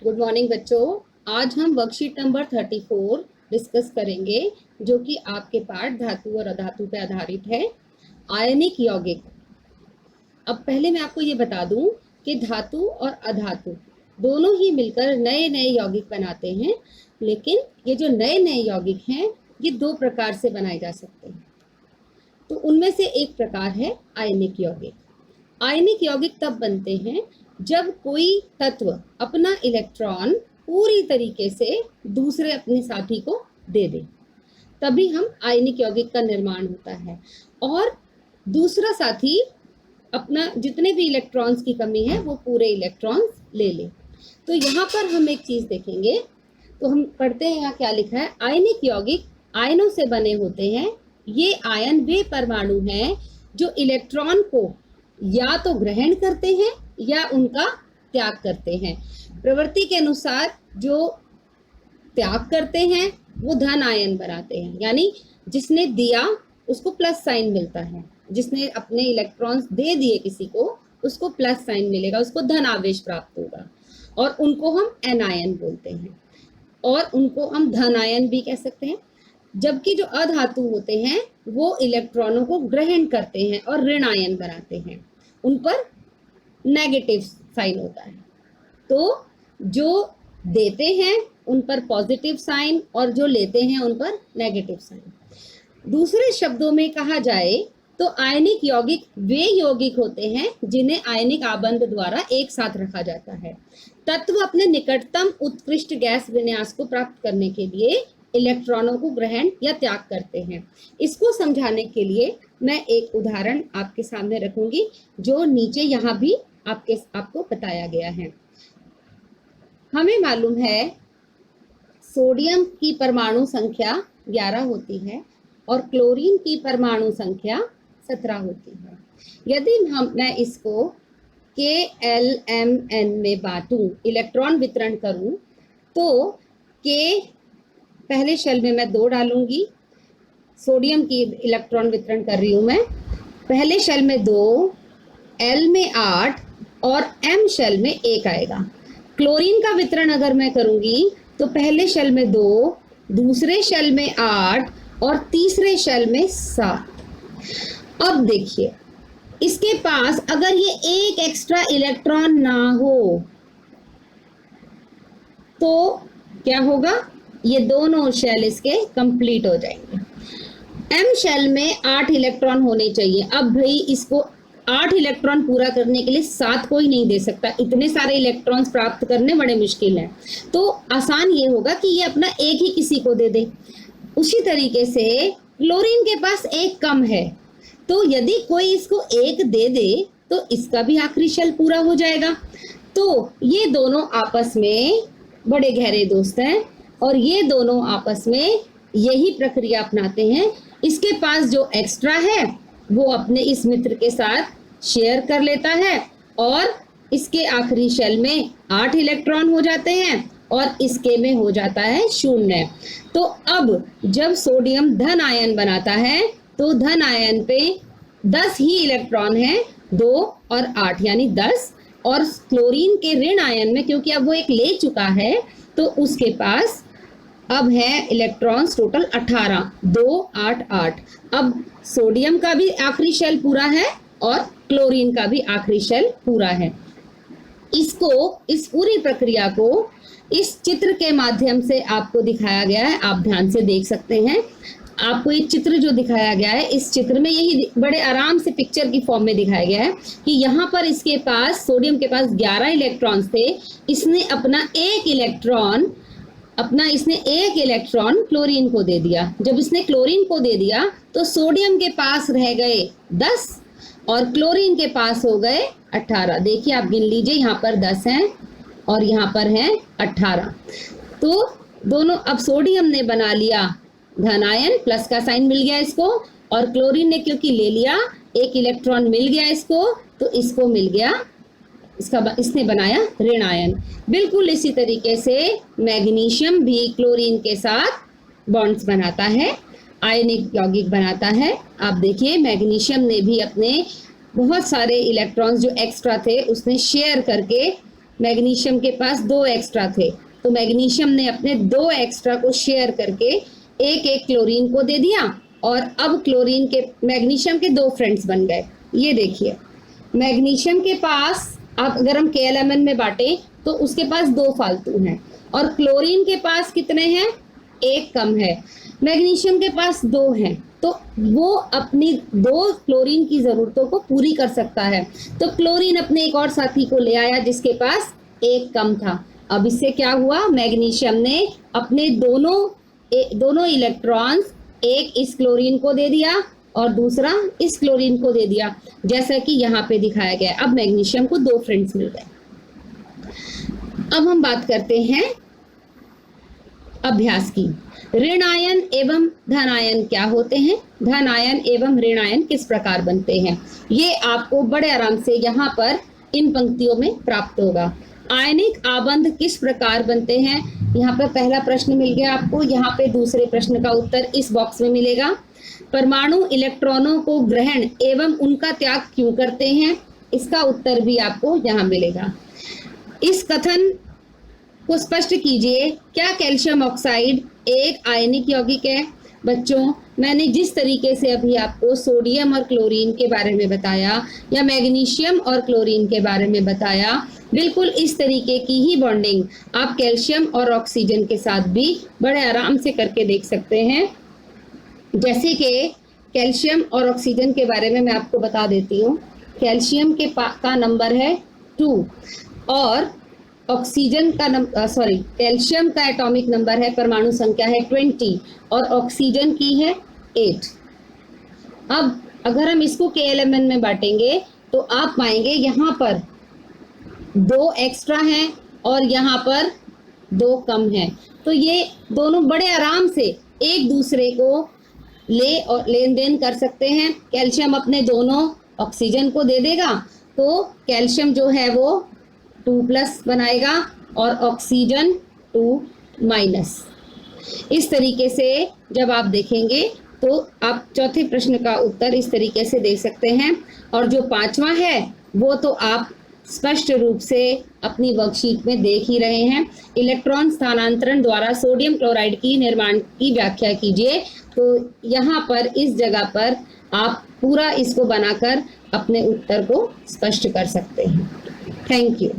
Good morning बच्चों। आज हम वर्कशीट नंबर 34 डिस्कस करेंगे जो कि आपके पाठ धातु और अधातु पे आधारित है। आयनिक यौगिक। अब पहले मैं आपको ये बता दूं कि धातु और अधातु दोनों ही मिलकर नए नए यौगिक बनाते हैं, लेकिन ये जो नए नए यौगिक हैं ये दो प्रकार से बनाए जा सकते हैं। तो उनमें से एक प्रकार है आयनिक यौगिक। आयनिक यौगिक तब बनते हैं जब कोई तत्व अपना इलेक्ट्रॉन पूरी तरीके से दूसरे अपने साथी को दे दे, तभी हम आयनिक यौगिक का निर्माण होता है। और दूसरा साथी अपना जितने भी इलेक्ट्रॉन्स की कमी है वो पूरे इलेक्ट्रॉन्स ले ले। तो यहाँ पर हम एक चीज देखेंगे, तो हम पढ़ते हैं यहाँ क्या लिखा है। आयनिक यौगिक आयनों से बने होते हैं। ये आयन वे परमाणु हैं जो इलेक्ट्रॉन को या तो ग्रहण करते हैं या उनका त्याग करते हैं। प्रवृत्ति के अनुसार जो त्याग करते हैं वो धन आयन बनाते हैं, यानी जिसने दिया उसको प्लस साइन मिलता है, जिसने अपने इलेक्ट्रॉन्स दे दिए किसी को उसको प्लस साइन मिलेगा, उसको धन आवेश प्राप्त होगा, और उनको हम एनायन बोलते हैं और उनको हम धन आयन भी कह सकते हैं। जबकि जो अधातु होते हैं वो इलेक्ट्रॉनों को ग्रहण करते हैं और ऋण आयन बनाते हैं, उन पर नेगेटिव साइन होता है। तो जो देते हैं उन पर पॉजिटिव साइन और जो लेते हैं उन पर नेगेटिव साइन। दूसरे शब्दों में कहा जाए तो आयनिक यौगिक वे यौगिक होते हैं जिन्हें आयनिक आबंध द्वारा एक साथ रखा जाता है। तत्व अपने निकटतम उत्कृष्ट गैस विन्यास को प्राप्त करने के लिए इलेक्ट्रॉनों को ग्रहण या त्याग करते हैं। इसको समझाने के लिए मैं एक उदाहरण आपके सामने रखूंगी जो नीचे यहाँ भी आपको बताया गया है। हमें मालूम है सोडियम की परमाणु संख्या 11 होती है और क्लोरीन की परमाणु संख्या 17 होती है। यदि मैं इसको KLMN में बांटूं, इलेक्ट्रॉन वितरण करूं, तो K पहले शेल में मैं 2 डालूंगी। सोडियम की इलेक्ट्रॉन वितरण कर रही हूं मैं। पहले शेल में 2, L में 8 और M शेल में 1 आएगा। क्लोरीन का वितरण अगर मैं करूंगी तो पहले शेल में 2, दूसरे शेल में 8 और तीसरे शेल में 7। अब देखिए, इसके पास अगर ये एक एक्स्ट्रा इलेक्ट्रॉन ना हो तो क्या होगा, ये दोनों शेल इसके कंप्लीट हो जाएंगे। M शेल में 8 इलेक्ट्रॉन होने चाहिए। अब भाई इसको 8 इलेक्ट्रॉन पूरा करने के लिए 7 कोई नहीं दे सकता, इतने सारे इलेक्ट्रॉन्स प्राप्त करने बड़े मुश्किल हैं। तो आसान ये होगा कि ये अपना एक ही किसी को दे दे। उसी तरीके से क्लोरीन के पास एक कम है, तो यदि कोई इसको एक दे दे तो इसका भी आखिरी शेल पूरा हो जाएगा। तो ये दोनों आपस में बड़े गहरे दोस्त हैं और ये दोनों आपस में यही प्रक्रिया अपनाते हैं। इसके पास जो एक्स्ट्रा है वो अपने इस मित्र के साथ शेयर कर लेता है और इसके आखिरी शेल में 8 इलेक्ट्रॉन हो जाते हैं और इसके में हो जाता है 0। तो अब जब सोडियम धन आयन बनाता है तो धन आयन पे 10 ही इलेक्ट्रॉन है, 2 और 8 यानी 10। और क्लोरीन के ऋण आयन में क्योंकि अब वो एक ले चुका है तो उसके पास अब है इलेक्ट्रॉन्स टोटल 18, 2, 8, 8। अब सोडियम का भी आखिरी शेल पूरा है और क्लोरीन का भी आखिरी शेल पूरा है। इस पूरी प्रक्रिया को इस चित्र के माध्यम से आपको दिखाया गया है, आप ध्यान से देख सकते हैं। आपको एक चित्र जो दिखाया गया है, इस चित्र में यही बड़े आराम से पिक्चर की फॉर्म में दिखाया गया है कि यहाँ पर इसके पास सोडियम के पास 11 इलेक्ट्रॉन्स थे। इसने अपना एक इलेक्ट्रॉन क्लोरीन को दे दिया। जब इसने क्लोरीन को दे दिया तो सोडियम के पास रह गए 10 और क्लोरीन के पास हो गए 18। देखिए आप गिन लीजिए, यहाँ पर 10 हैं और यहाँ पर हैं 18। तो दोनों, अब सोडियम ने बना लिया धन आयन, प्लस का साइन मिल गया इसको, और क्लोरीन ने क्योंकि ले लिया एक इलेक्ट्रॉन मिल गया इसको, तो इसको मिल गया, इसने बनाया ऋण आयन। बिल्कुल इसी तरीके से मैग्नीशियम भी क्लोरीन के साथ बॉन्ड्स बनाता है, आयनिक यौगिक बनाता है। आप देखिए मैग्नीशियम ने भी अपने बहुत सारे इलेक्ट्रॉन्स जो एक्स्ट्रा थे उसने शेयर करके मैग्नीशियम के पास 2 एक्स्ट्रा थे, तो मैग्नीशियम ने अपने 2 एक्स्ट्रा को शेयर करके एक एक क्लोरीन को दे दिया, और अब क्लोरीन के मैग्नीशियम के 2 फ्रेंड्स बन गए। ये देखिए, मैग्नीशियम के पास आप अगर हम KLMN में बांटे तो उसके पास 2 फालतू हैं, और क्लोरीन के पास कितने हैं, 1 कम है। मैग्नीशियम के पास 2 हैं, तो वो अपनी 2 क्लोरीन की जरूरतों को पूरी कर सकता है। तो क्लोरीन अपने एक और साथी को ले आया जिसके पास 1 कम था। अब इससे क्या हुआ, मैग्नीशियम ने अपने दोनों इलेक्ट्रॉन्स, एक इस क्लोरीन को दे दिया और दूसरा इस क्लोरीन को दे दिया, जैसा कि यहाँ पे दिखाया गया। अब मैग्नीशियम को 2 फ्रेंड्स मिल गए। अब हम बात करते हैं अभ्यास की। ऋण आयन एवं धन आयन क्या होते हैं, धन आयन एवं ऋण आयन किस प्रकार बनते हैं, ये आपको बड़े आराम से यहाँ पर इन पंक्तियों में प्राप्त होगा। आयनिक आबंध किस प्रकार बनते हैं, यहाँ पर पहला प्रश्न मिल गया आपको, यहाँ पे दूसरे प्रश्न का उत्तर इस बॉक्स में मिलेगा। परमाणु इलेक्ट्रॉनों को ग्रहण एवं उनका त्याग क्यों करते हैं, इसका उत्तर भी आपको यहाँ मिलेगा। इस कथन को स्पष्ट कीजिए, क्या कैल्शियम ऑक्साइड एक आयनिक यौगिक है। बच्चों, मैंने जिस तरीके से अभी आपको सोडियम और क्लोरीन के बारे में बताया या मैग्नीशियम और क्लोरीन के बारे में बताया, बिल्कुल इस तरीके की ही बॉन्डिंग आप कैल्शियम और ऑक्सीजन के साथ भी बड़े आराम से करके देख सकते हैं। जैसे कि कैल्शियम और ऑक्सीजन के बारे में मैं आपको बता देती हूँ। कैल्शियम का नंबर है 2 और ऑक्सीजन का कैल्शियम का एटॉमिक नंबर है, परमाणु संख्या है 20 और ऑक्सीजन की है 8। अब अगर हम इसको KLMN में बांटेंगे तो आप पाएंगे यहाँ पर 2 एक्स्ट्रा हैं और यहाँ पर 2 कम हैं, तो ये दोनों बड़े आराम से एक दूसरे को लेन देन कर सकते हैं। कैल्शियम अपने दोनों ऑक्सीजन को दे देगा, तो कैल्शियम जो है वो 2+ बनाएगा और ऑक्सीजन 2-। इस तरीके से जब आप देखेंगे तो आप चौथे प्रश्न का उत्तर इस तरीके से दे सकते हैं। और जो 5वां है वो तो आप स्पष्ट रूप से अपनी वर्कशीट में देख ही रहे हैं। इलेक्ट्रॉन स्थानांतरण द्वारा सोडियम क्लोराइड की निर्माण की व्याख्या कीजिए। तो यहाँ पर इस जगह पर आप पूरा इसको बनाकर अपने उत्तर को स्पष्ट कर सकते हैं। Thank you.